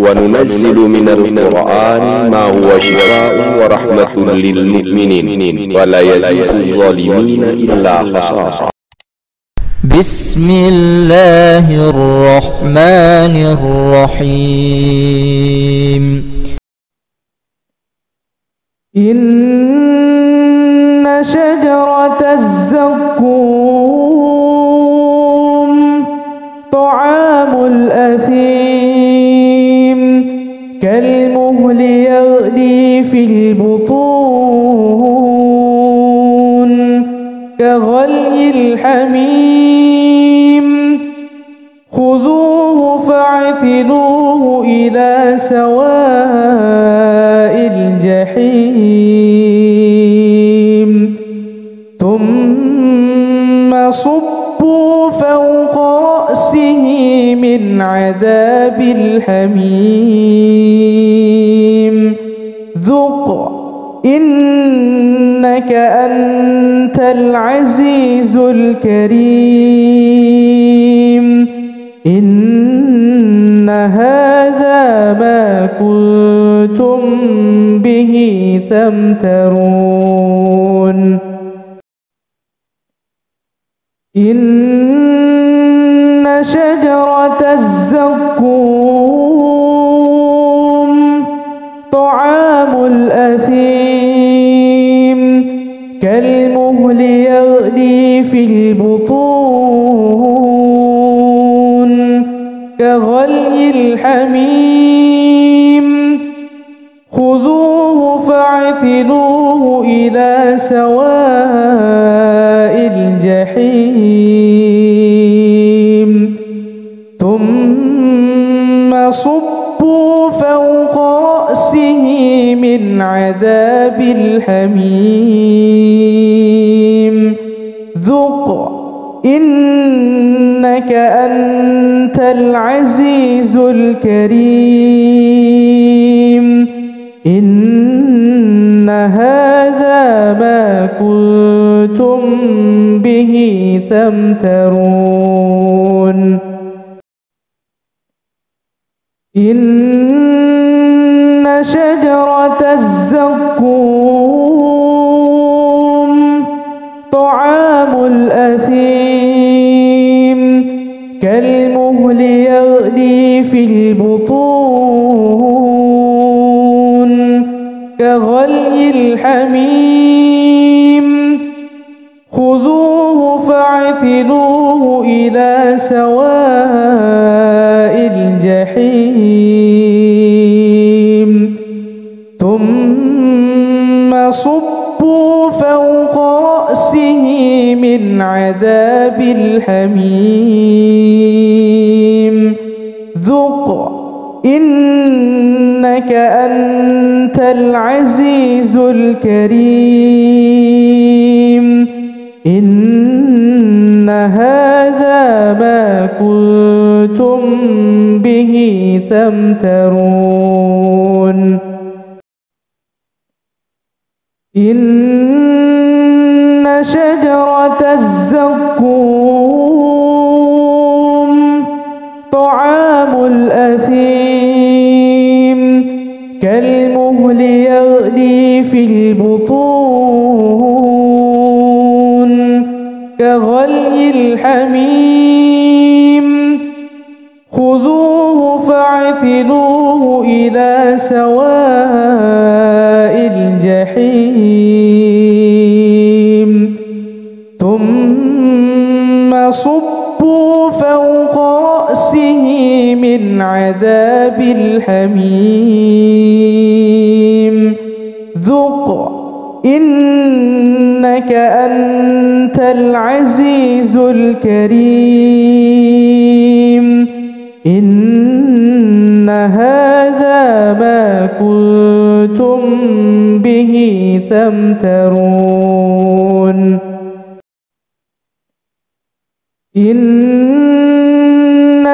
وننزل من القرآن ما هو شفاء ورحمة للمؤمنين ولا يزيد الظالمين إلا خسارا. بسم الله الرحمن الرحيم. إن شجرة الزقوم طعام الأثيم كالمهل يغلي في البطون كغلي الحميم خذوه فاعتلوه إلى سواء الجحيم ثم صبوا فوق رأسه من عذاب الحميم ذق إنك أنت العزيز الكريم إن هذا ما كنتم به تمترون. إن شجرة الزقوم طعام الأثيم كالمهل يغلي في البطون كغلي الحميم خذوه فاعتلوه إلى سواء الجحيم ثم صبوا فوق رأسه من عذاب الحميم ذق إنك أنت العزيز الكريم إن هذا ما كنتم به تمترون. إن شجرة الزقوم طعام الأثيم كالمهل يغلي في البطون كغلي الحميم خذوه فاعتلوه إلى سواء الجحيم ثم صبوا فوق رأسه من عذاب الحميم ذق إنك أنت العزيز الكريم إن هذا ما كنتم به تمترون. إن شجرة الزقوم طعام الأثيم كالمهل يغلي في البطون كغلي الحميم خذوه فاعتلوه إلى سواء الجحيم ثم صبوا فوق رأسه من عذاب الحميم ذق إنك أنت العزيز الكريم إن هذا ما كنتم به تمترون. إن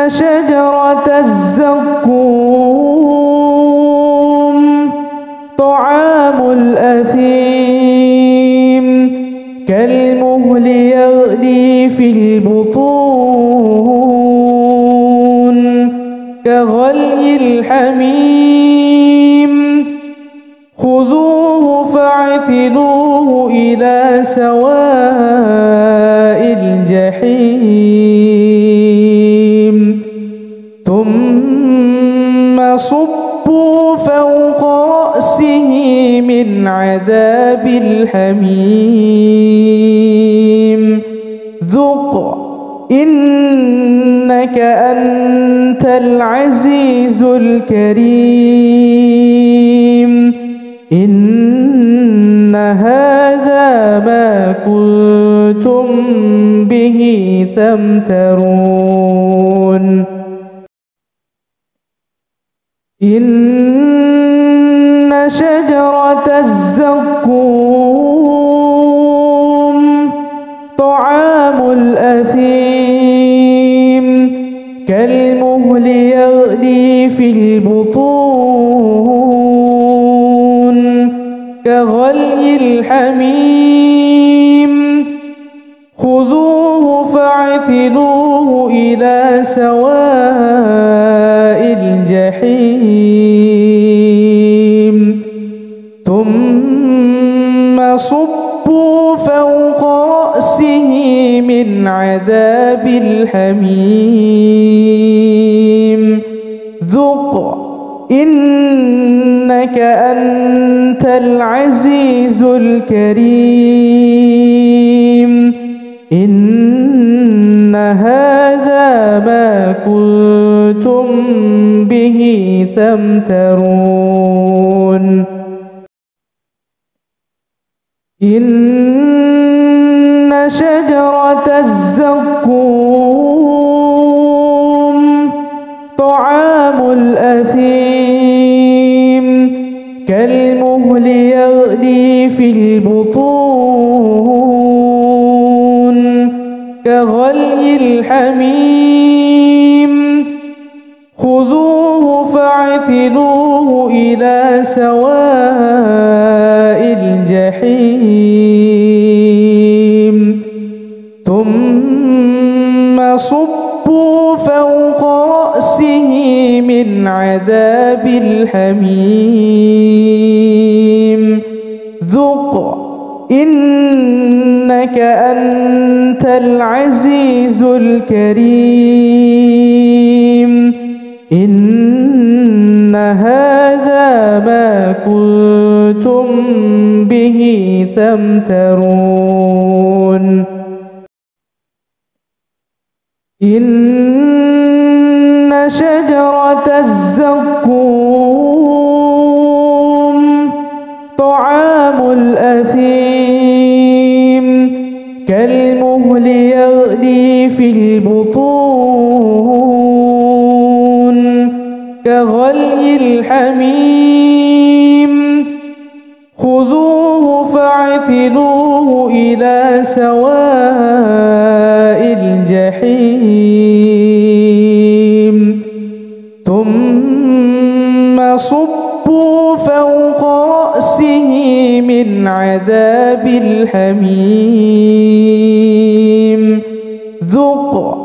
شجرة الزقوم طعام الأثيم كالمهل يغلي في البطون كغلي الحميم خذوه فاعتلوه إلى سواء الجحيم ثم صبوا فوق رأسه من عذاب الحميم ذق إنك أنت العزيز الكريم إن هذا ما كنتم به تمترون إن شجرة الزقوم طعام الأثيم كالمهل يغلي في البطون كغلي الحميم خذوه فاعتلوه إلى سواء الجحيم ثم صبوا فوق رأسه من عذاب الحميم ذق إنك أنت العزيز الكريم إن هذا ما كنتم به تمترون إن شجرة الزقوم طعام الأثيم كالمهل يغلي في البطون كغلي الحميم خذوه فاعتلوه إلى سواء الجحيم ثم صبوا فوق رأسه من عذاب الحميم ذق إنك أنت العزيز الكريم إن هذا ما كنتم به تمترون إن شجرة الزقوم طعام الأثيم كالمهل يغلي في البطون كغلي الحميم خذوه فاعتلوه إلى سواء الجحيم ثم صبوا فوق رأسه من عذاب الحميم ذق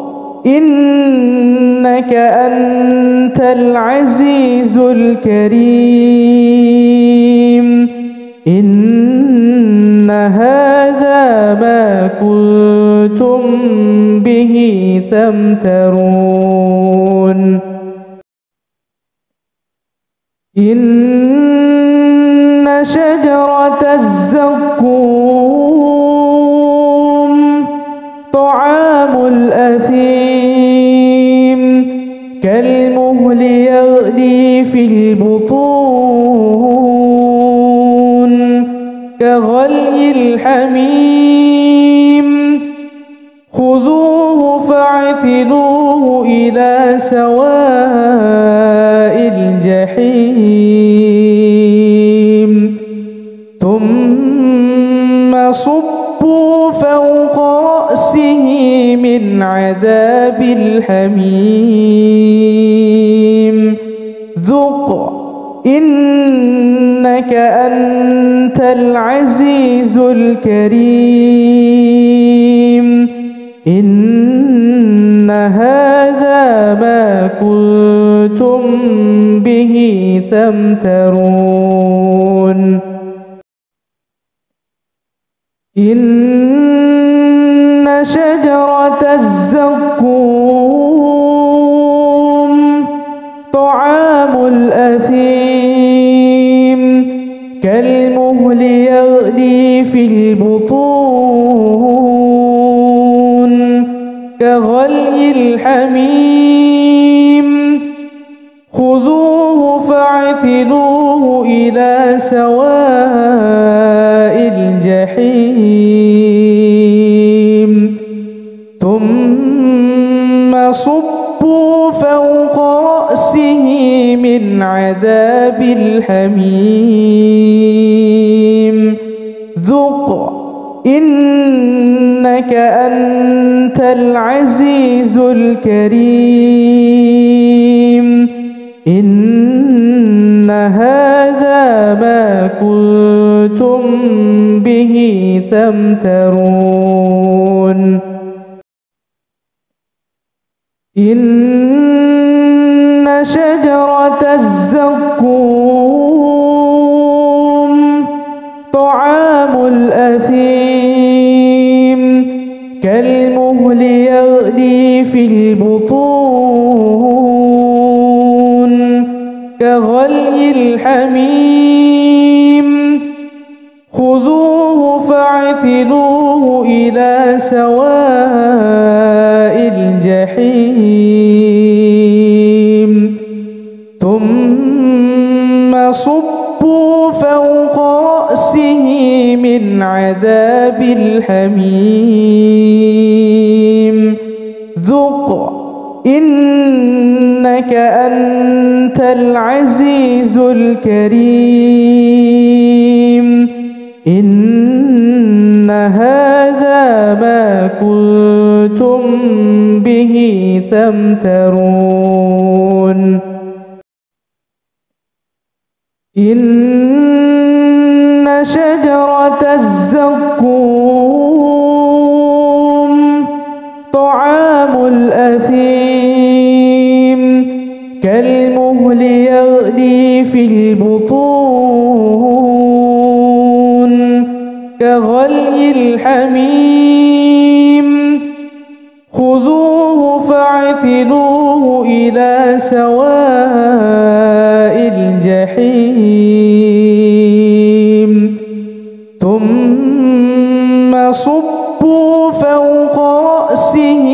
إنك أنت العزيز الكريم. ' ' ' هذا ما كنتم به تمترون. إن شجرة الزقوم طعام الأثيم كالمهل يغلي في البطون كغلي الحميم خذوه فاعتلوه إلى سواء الجحيم ثم صبوا فوق رأسه من عذاب الحميم ذق إنك أنت العزيز الكريم. إن هذا ما كنتم به تمترون إن شجرة الزقوم طعام الأثيم كالمهل يغلي في البطون كغلي الحميم خذوه فاعتلوه إلى سواء الجحيم ثم صبوا فوق رأسه من عذاب الحميم ذق إنك أنت العزيز الكريم إن هذا ما كنتم به تمترون إن شجرة الزقوم طعام الأثيم كالمهل يغلي في البطون كغلي الحميم خذوه فاعتلوه إلى سواء الجحيم ثم صبوا فوق رأسه من عذاب الحميم ذق إنك أنت العزيز الكريم إن هذا ما كنتم به تمترون إن شجرة الزقوم طعام الأثيم كالمهل يغلي في البطون كغلي الحميم خذوه فاعتلوه إلى سواء الجحيم ثم صبوا فوق رأسه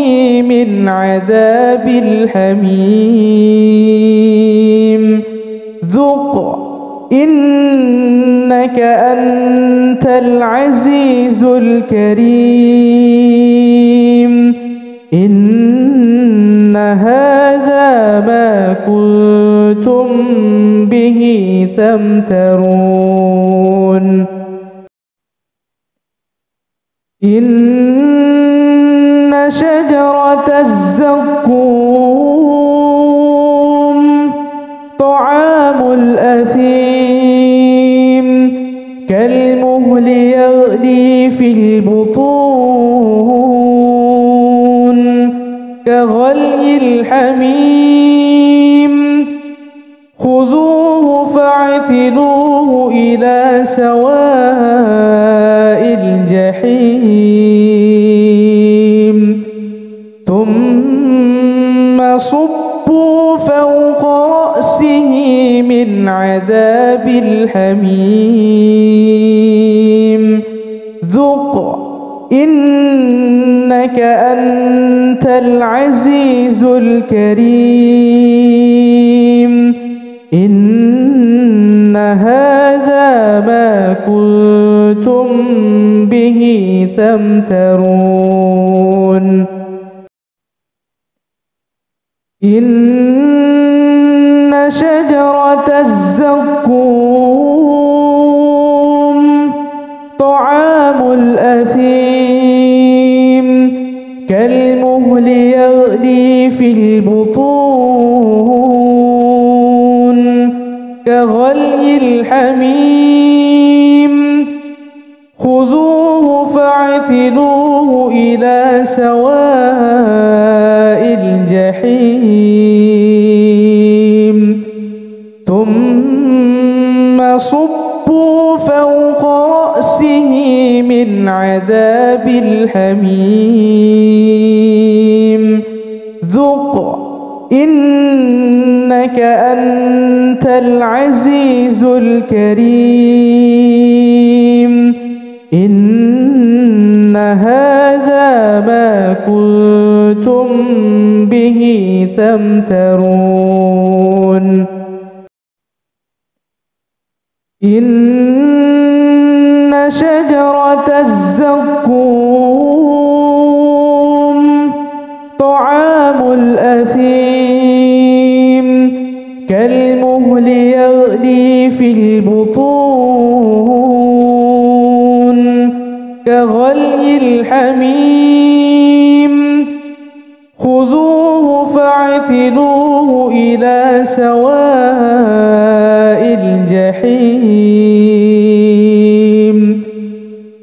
من عذاب الحميم ذق إنك أنت العزيز الكريم إن هذا ما كنتم به تمترون إن شجرة الزقوم طعام الأثيم كالمهل يغلي في البطون كغلي الحميم خذوه فاعتلوه إلى سواء الجحيم ثم صبوا فوق رأسه من عذاب الحميم ذق إنك أنت العزيز الكريم إن هذا ما كنتم به تمترون إن شجرة الزقوم طعام الأثيم كالمهل يغلي في البطون كغلي الحميم خذوه فاعتلوه إلى سواء الجحيم الجحيم ثم صبوا فوق رأسه من عذاب الحميم ذق إنك أنت العزيز الكريم إن هذا ما كنتم به تمترون إن شجرة الزقوم طعام الأثيم كالمهل يغلي في البطون كغلي الحميم خذوه فاعتلوه إلى سواء الجحيم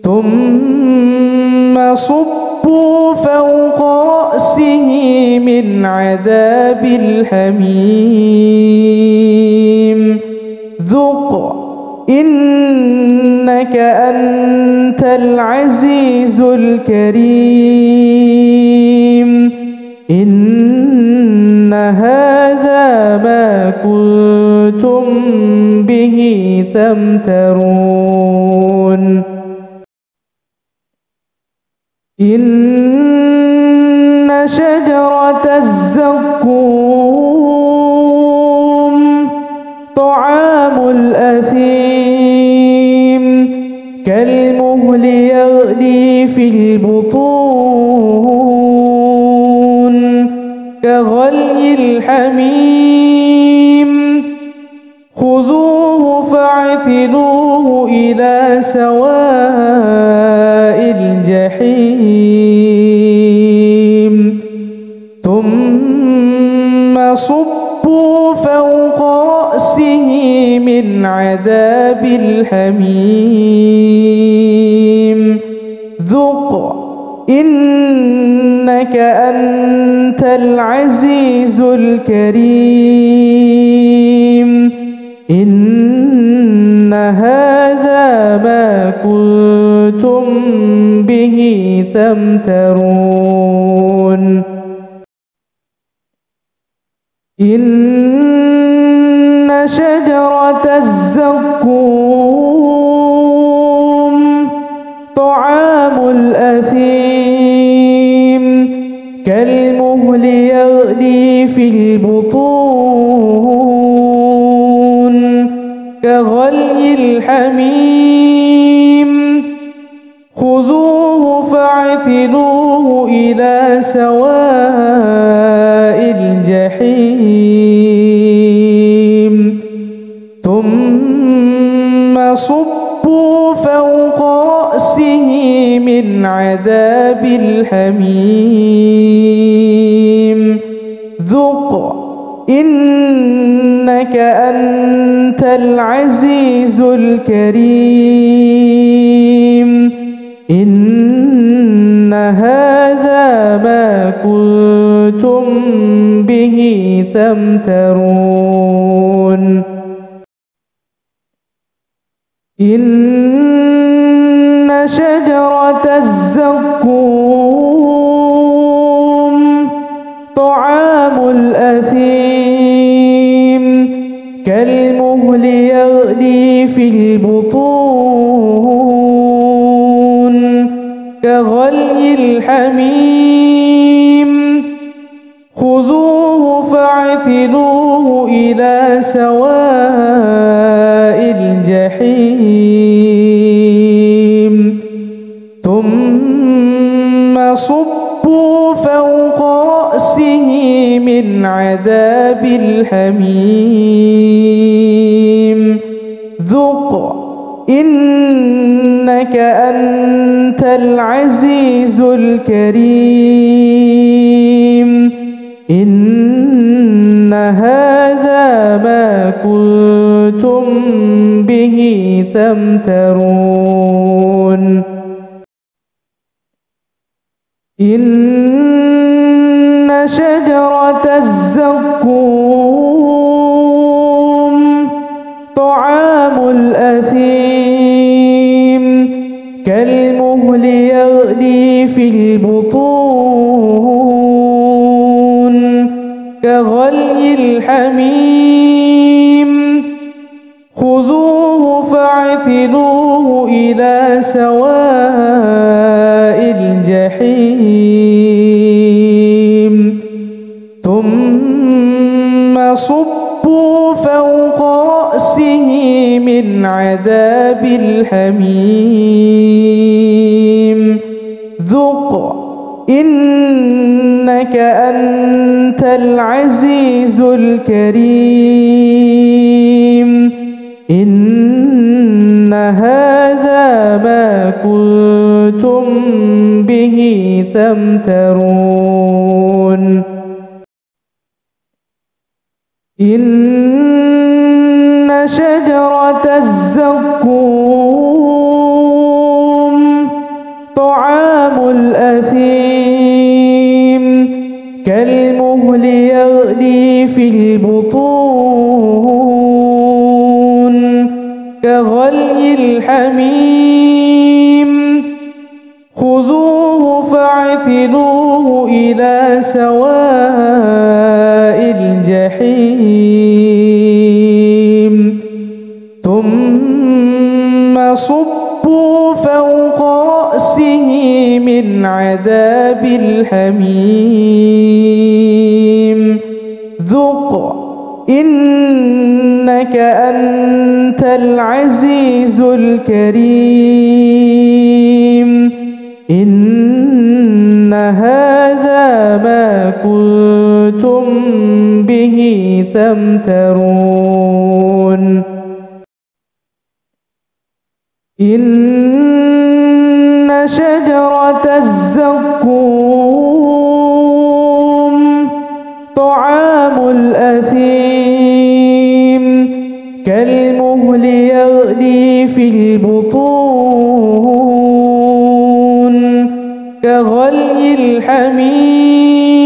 ثم صبوا فوق رأسه من عذاب الحميم ذق إنك أنت العزيز الكريم إن هذا ما كنتم به تمترون إن شجرة الزقوم طعام الأثيم كالمهل يغلي في البطون كغلي الحميم خذوه فاعتلوه إلى سواء الجحيم ثم صبوا فوق رأسه من عذاب الحميم ذق إنك أنت العزيز الكريم إن هذا ما كنتم به تمترون إن شجرة الزقوم طعام الأثيم كالمهل يغلي في البطون كغلي الحميم خذوه فاعتلوه إلى سواء الجحيم ثم صبوا فوق رأسه من عذاب الحميم ذق إنك أنت العزيز الكريم إن هذا ما كنتم به تمترون إن شجرة الزقوم طعام الأثيم كالمهل يغلي في البطون كغلي الحميم خذوه فاعتلوه إلى سواء الجحيم ثم صبوا فوق رأسه من عذاب الحميم ذق إنك أنت العزيز الكريم إن هذا ما كنتم به تمترون إن شجرة الزقوم رأسه من عذاب الحميم ذق إنك أنت العزيز الكريم إن هذا ما كنتم به تمترون إن شجرة الزقوم طعام الأثيم كالمهل يغلي في البطون كغلي الحميم خذوه فاعتلوه إلى سواء الجحيم ثم صبوا فوق رأسه من عذاب الحميم ذق إنك أنت العزيز الكريم إن هذا ما كنتم به تمترون إن شجرة الزقوم طعام الأثيم كالمهل يغلي في البطون كغلي الحميم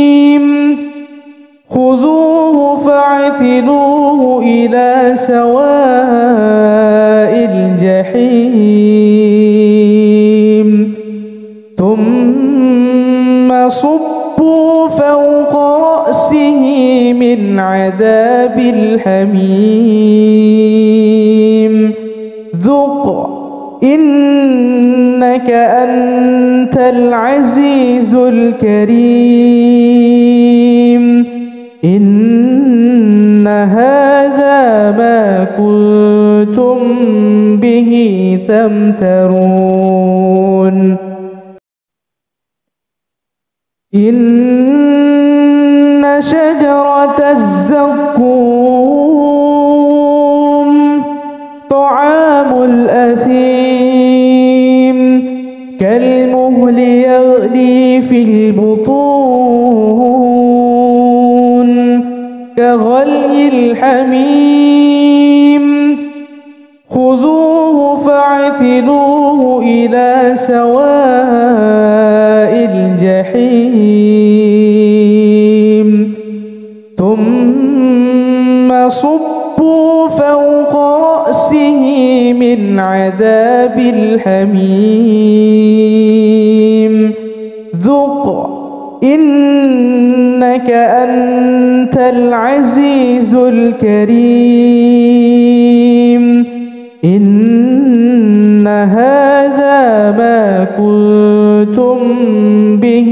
خذوه فاعتلوه إلى سواء الجحيم ثم صبوا فوق رأسه من عذاب الحميم ذق إنك أنت العزيز الكريم إن هذا ما كنتم به تمترون إن شجرة الزقوم طعام الأثيم كالمهل يغلي في البطون كغلي الحميم خذوه فاعتلوه إلى سواء الجحيم ثم صبوا فوق رأسه من عذاب الحميم ذق إنك أنت العزيز الكريم إن هذا ما كنتم به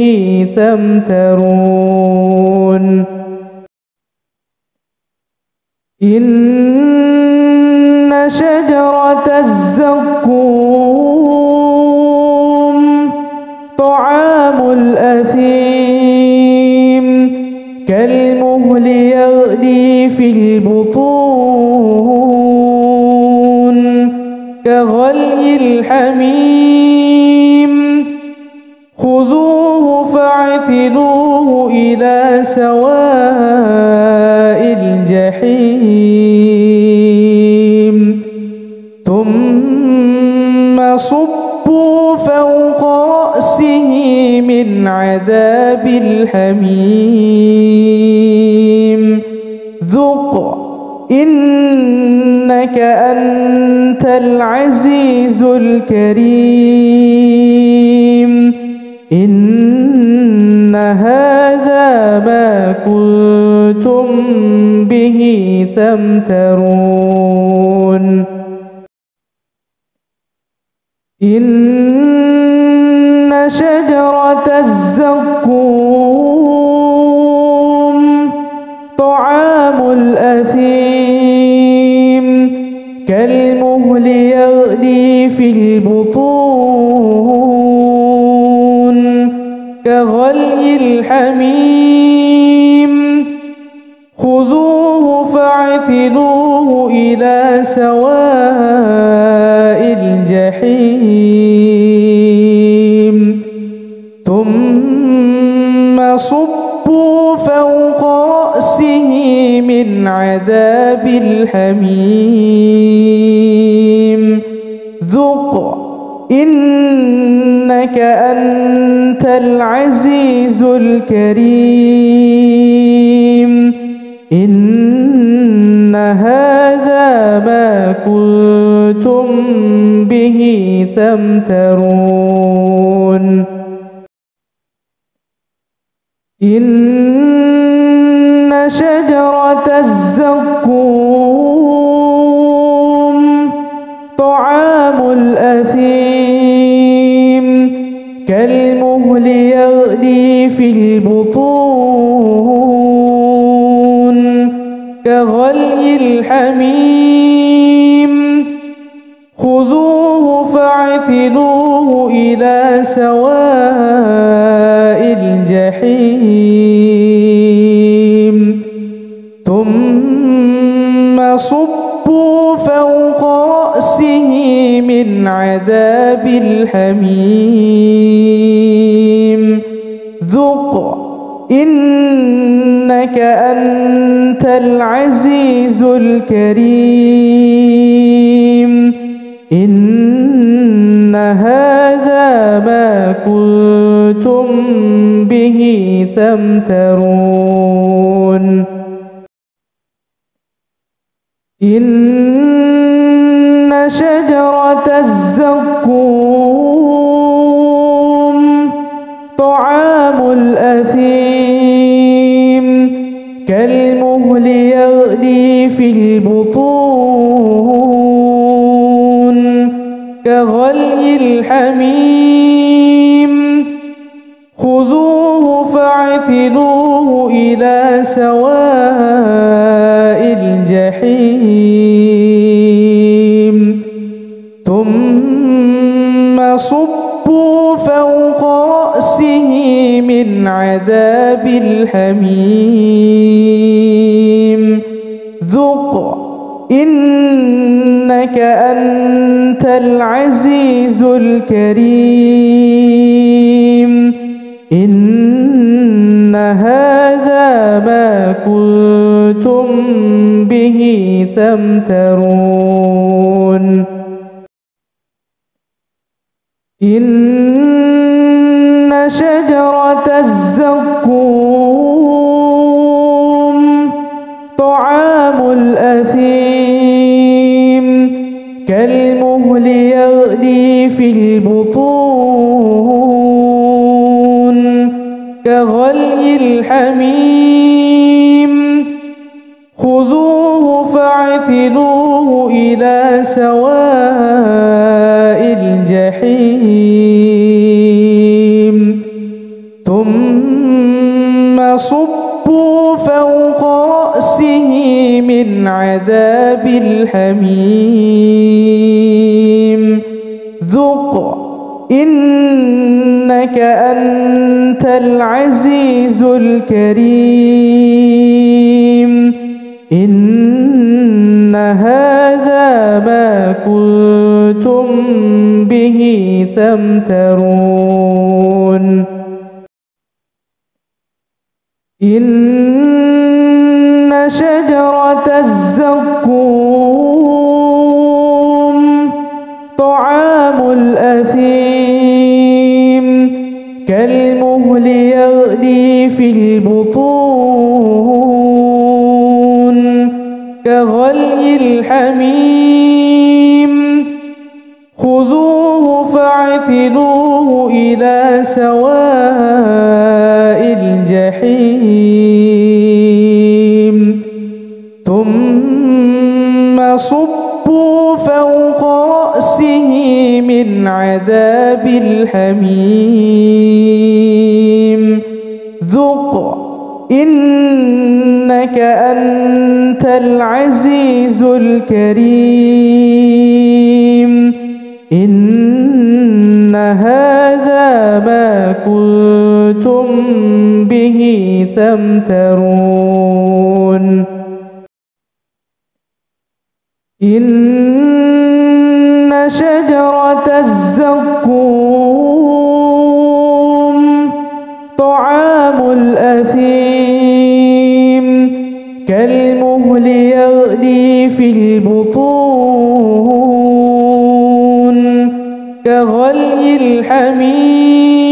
تمترون إن شجرة الزقوم طعام الأثيم كالمهل يغلي في البطون كغلي الحميم خذوه فاعتلوه إلى سواء الجحيم ثم صبوا فوق رأسه من عذاب الحميم ذق إنك أنت العزيز الكريم إن هذا ما كنتم به تمترون إن شجرة الزقوم طعام الأثيم الحميم خذوه فاعتلوه إلى سواء الجحيم ثم صبوا فوق رأسه من عذاب الحميم ذق إنك أنت العزيز الكريم إن هذا ما كنتم به تمترون إن شجرة الزقوم طعام الأثيم كالمهل يغلي في البطون كغلي الحميم خذوه فاعتلوه إلى سواء الجحيم ثم صبوا فوق رأسه من عذاب الحميم ذق إنك أنت العزيز الكريم إن هذا ما كنتم به تمترون إن شجرة الزقوم طعام الأثيم كالمهل يغلي في البطون كغلي الحميم خذوه فاعتلوه إلى سواء الجحيم ثم صبوا فوق رأسه من عذاب الحميم ذق إنك أنت العزيز الكريم إن هذا ما كنتم به تمترون إن شجرة الزقوم طعام الأثيم كالمهل يغلي في البطون كغلي الحميم خذوه فاعتلوه إلى سواء الجحيم ثم صبوا فوق رأسه من عذاب الحميم ذق إنك أنت العزيز الكريم إن هذا ما كنتم به تمترون إن شجرة الزقوم طعام الأثيم كالمهل يغلي في البطون كغلي الحميم خذوه فاعتلوه إلى سواء الجحيم ثم صبوا فوق رأسه من عذاب الحميم ذق إنك أنت العزيز الكريم إن هذا ما كنتم به إن شجرة الزقوم طعام الأثيم كالمهل يغلي في البطون كغلي الحميم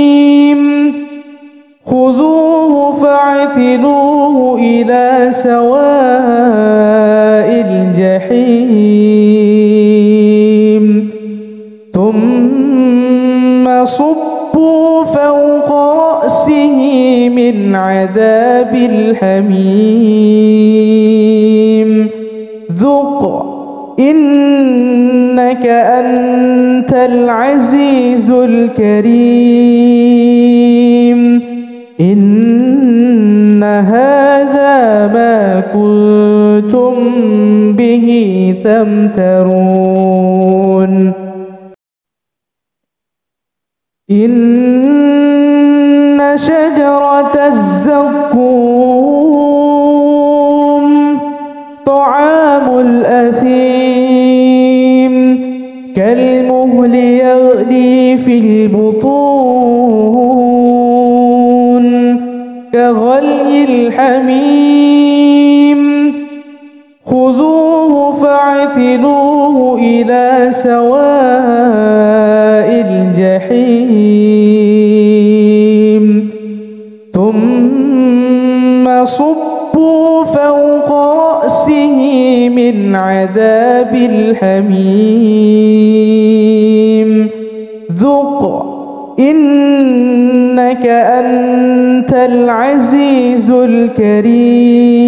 خذوه فاعتلوه إلى سواء الجحيم ثم صبوا فوق رأسه من عذاب الحميم ذق إنك أنت العزيز الكريم إن هذا ما كنتم به تمترون إن شجرة الزقوم طعام الأثيم كالمهل يغلي في البطون كغلي الحميم خذوه فاعتلوه إلى سواء الجحيم ثم صبوا فوق رأسه من عذاب الحميم ذق إنك أنت العزيز الكريم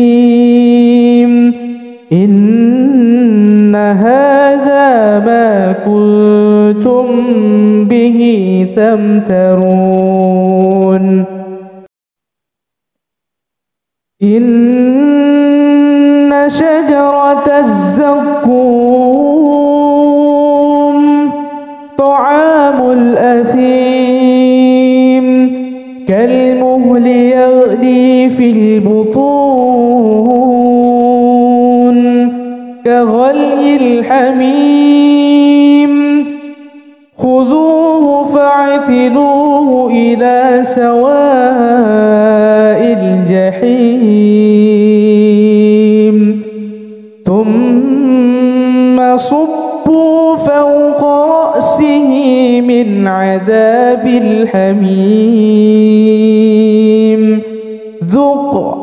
إن هذا ما كنتم به تمترون إن شجرة الزقوم طعام الأثيم كالمهل يغلي في البطون كغلي الحميم خذوه فاعتلوه إلى سواء الجحيم ثم صبوا فوق رأسه من عذاب الحميم ذق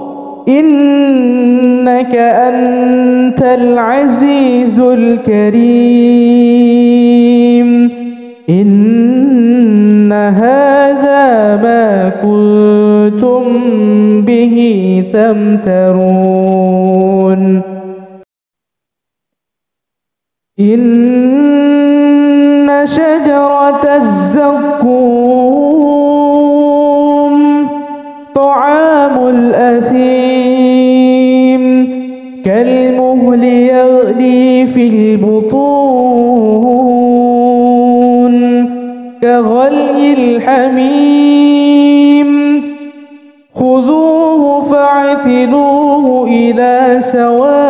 إنك أنت العزيز الكريم إن هذا ما كنتم به تمترون إن شجرة الزقوم طعام الأثيم كالمهل يغلي في البطون كغلي الحميم خذوه فاعتلوه إلى سواء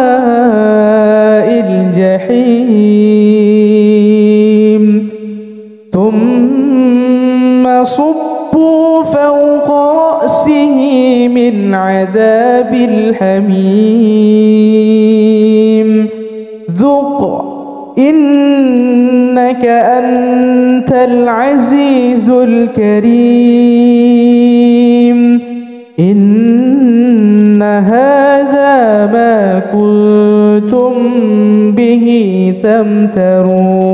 الجحيم ثم صبوا فوق رأسه من عذاب الحميم ذق إنك أنت العزيز الكريم إن هذا ما كنتم به تمترون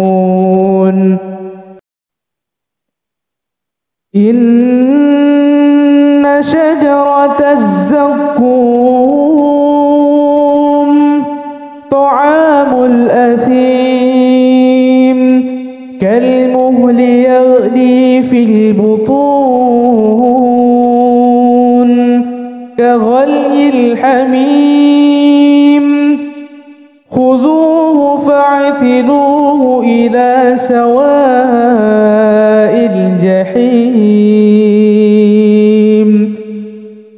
إن شجرة الزقوم طعام الأثيم كالمهل يغلي في البطون كغلي الحميم خذوه فاعتلوه إلى سواء الجحيم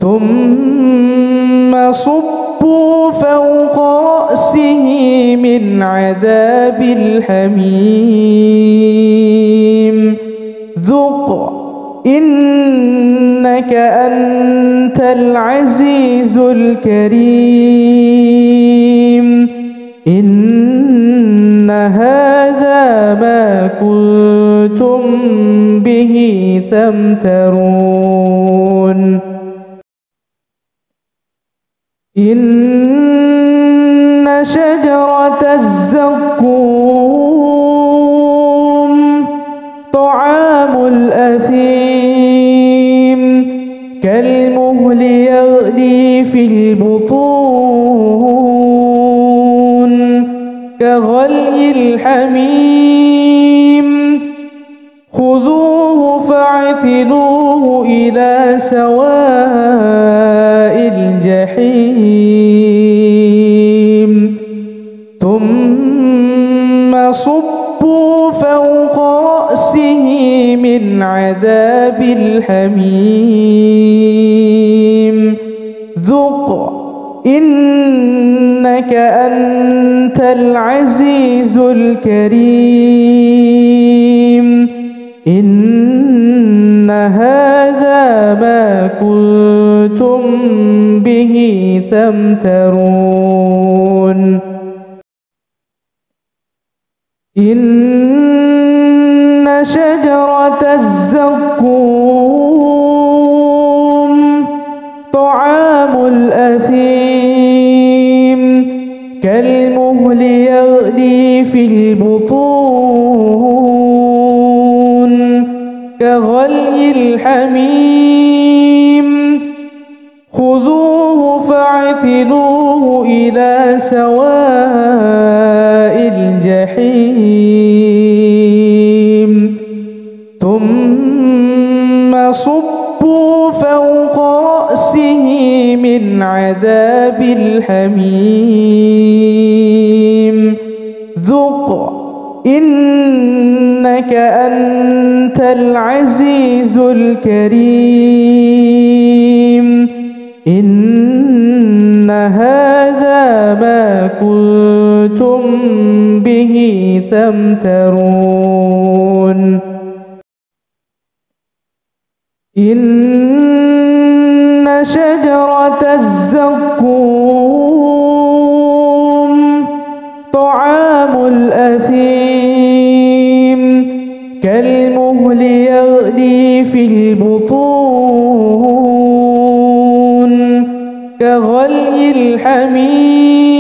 ثم صبوا فوق رأسه من من عذاب الحميم ذق إنك أنت العزيز الكريم إن هذا ما كنتم به تمترون إن شجرة الزقوم طعام الأثيم كالمهل يغلي في البطون كغلي الحميم خذوه فاعتلوه إلى سواء الجحيم ثم صبوا فوق رأسه من عذاب الحميم ذق إنك أنت العزيز الكريم إن هذا ما كنتم به تمترون إن شجرة الزقوم طعام الأثيم كالمهل يغلي في البطون كغلي الحميم خذوه فاعتلوه إلى سواء الجحيم ثم صبوا فوق رأسه من عذاب الحميم ذق إنك أنت العزيز الكريم إن هذا ما كنتم به تمترون إن شجرة الزقوم طعام الأثيم كالمهل يغلي في البطون كغلي الحميم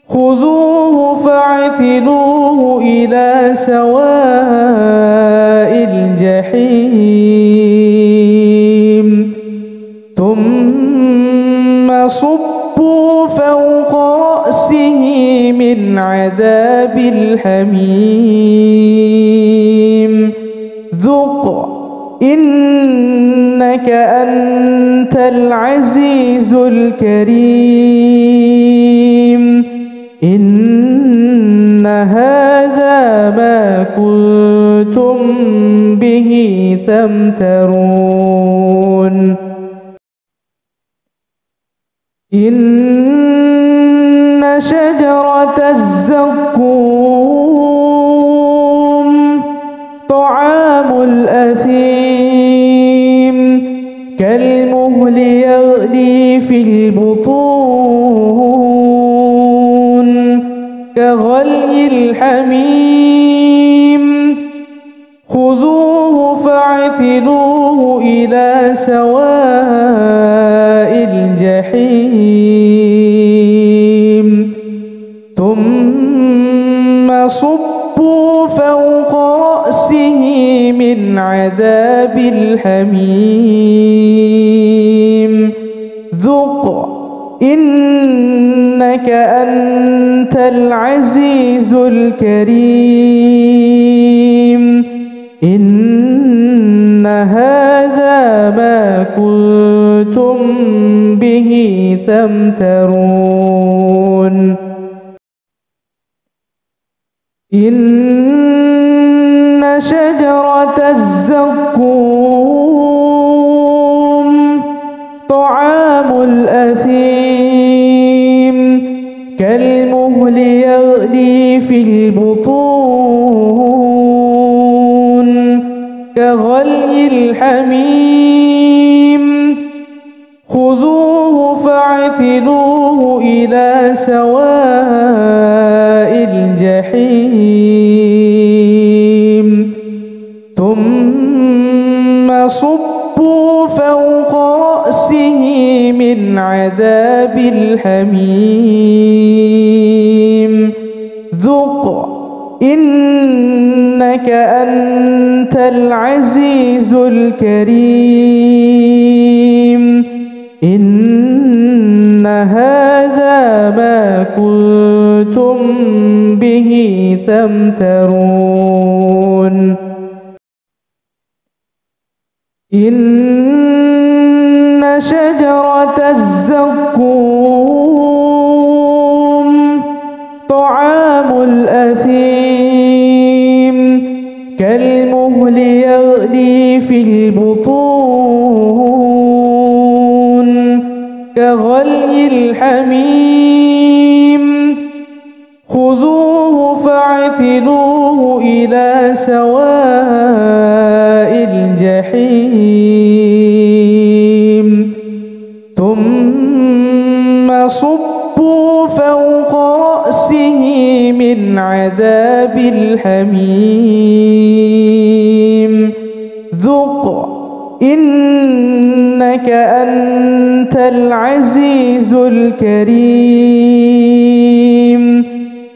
خذوه فاعتلوه إلى سواء الجحيم ثم صبوا فوق رأسه من عذاب الحميم ذق إنك أنت العزيز الكريم إن هذا ما كنتم به تمترون إن شجرة الزقوم طعام الأثيم كالمهل يغلي في البطون كغلي الحميم خذوه فاعتلوه إلى سواء الجحيم ثم صبوا فوق رأسه من عذاب الحميم ذق إنك أنت العزيز الكريم إن هذا ما كنتم به تمترون إن شجرة الزقوم طعام الأثيم كالمهل يغلي في البطون كغلي الحميم خذوه فاعتلوه إلى سواء الجحيم ثم صبوا فوق رأسه من عذاب الحميم ذق إنك أنت العزيز الكريم إن هذا ما كنتم به تمترون إن شجرة الزقوم طعام الأثيم كالمهل يغلي في البطون كغلي الحميم خذوه فاعتلوه إلى سواء الجحيم ثم صبوا فوق رأسه من عذاب الحميم ذق إنك أنت العزيز الكريم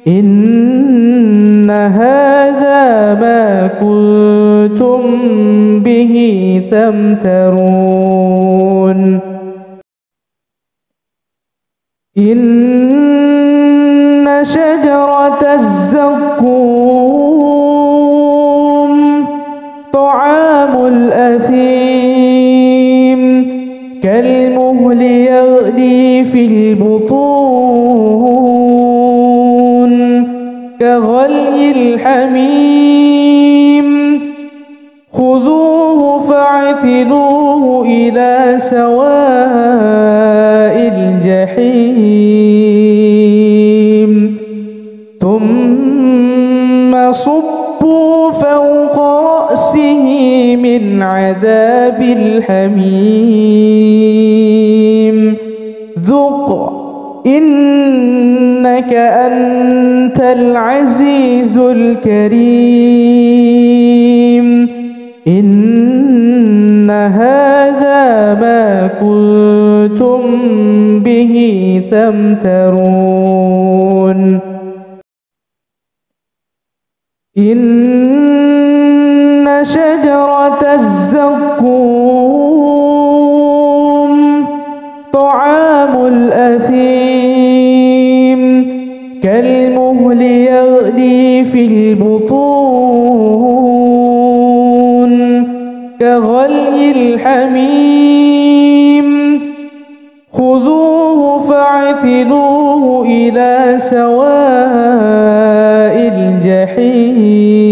إن هذا ما كنتم به تمترون إن شجرة الزقوم طعام الأثيم كالمهل يغلي في البطون كغلي الحميم خذوه فاعتلوه إلى سواء الجحيم ثم صبوا فوق رأسه من عذاب الحميم ذق إنك أنت العزيز الكريم إن هذا ما كنتم به تمترون إن شجرة الزقوم طعام الأثيم كالمهل يغلي في البطون كغلي الحميم خذوه فاعتلوه إلى سواء الجحيم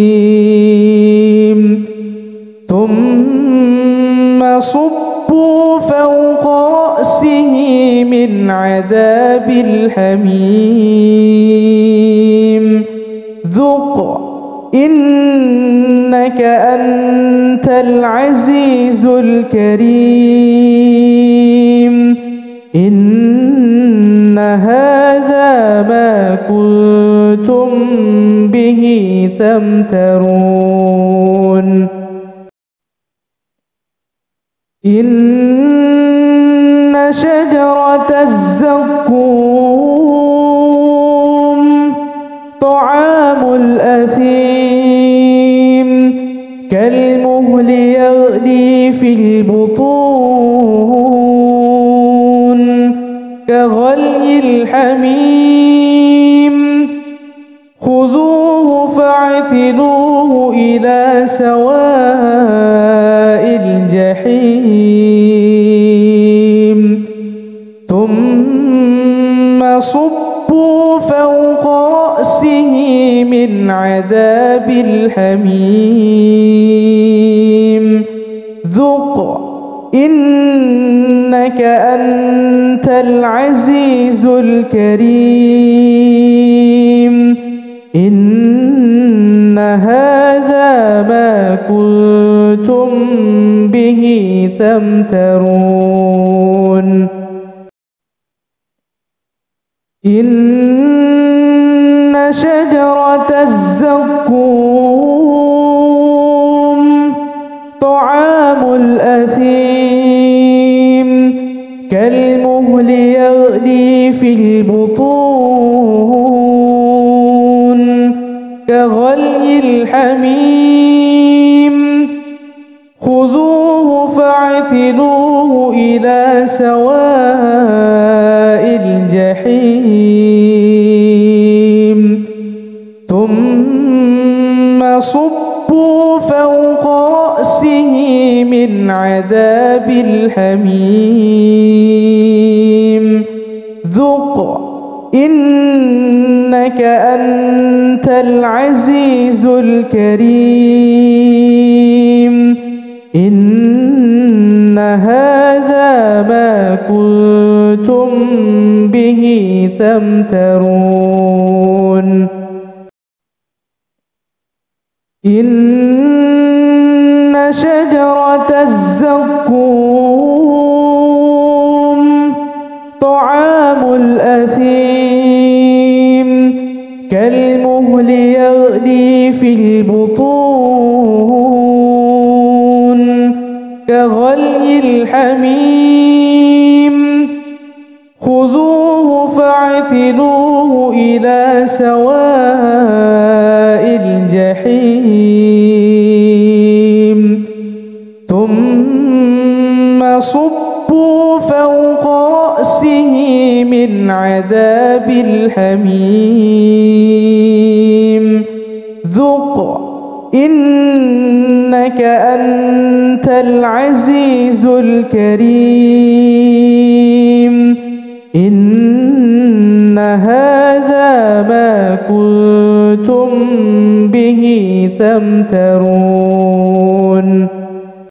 ثم صبوا فوق رأسه من عذاب الحميم ذق إنك أنت العزيز الكريم إن هذا ما كنتم به تمترون إن شجرة الزقوم طعام الأثيم كالمهل يغلي في البطون كغلي الحميم خذوه فاعتلوه إلى سواء الجحيم ثم صبوا فوق رأسه من عذاب الحميم ذق إنك أنت العزيز الكريم إن هذا ما كنتم به تمترون إن شجرة الزقوم طعام الأثيم كالمهل يغلي في البطون كغلي الحميم خذوه فاعتلوه إلى سواء الجحيم ثم صبوا فوق رأسه من عذاب الحميم ذق إنك أنت العزيز الكريم إن هذا ما كنتم به تمترون إن شجرة الزقوم طعام الأثيم كالمهل يغلي في البطون كغلي الحميم خذوه فاعتلوه إلى سواء الجحيم ثم صبوا فوق رأسه من عذاب الحميم ذق إنك أنت العزيز الكريم إن هذا ما كنتم به تمترون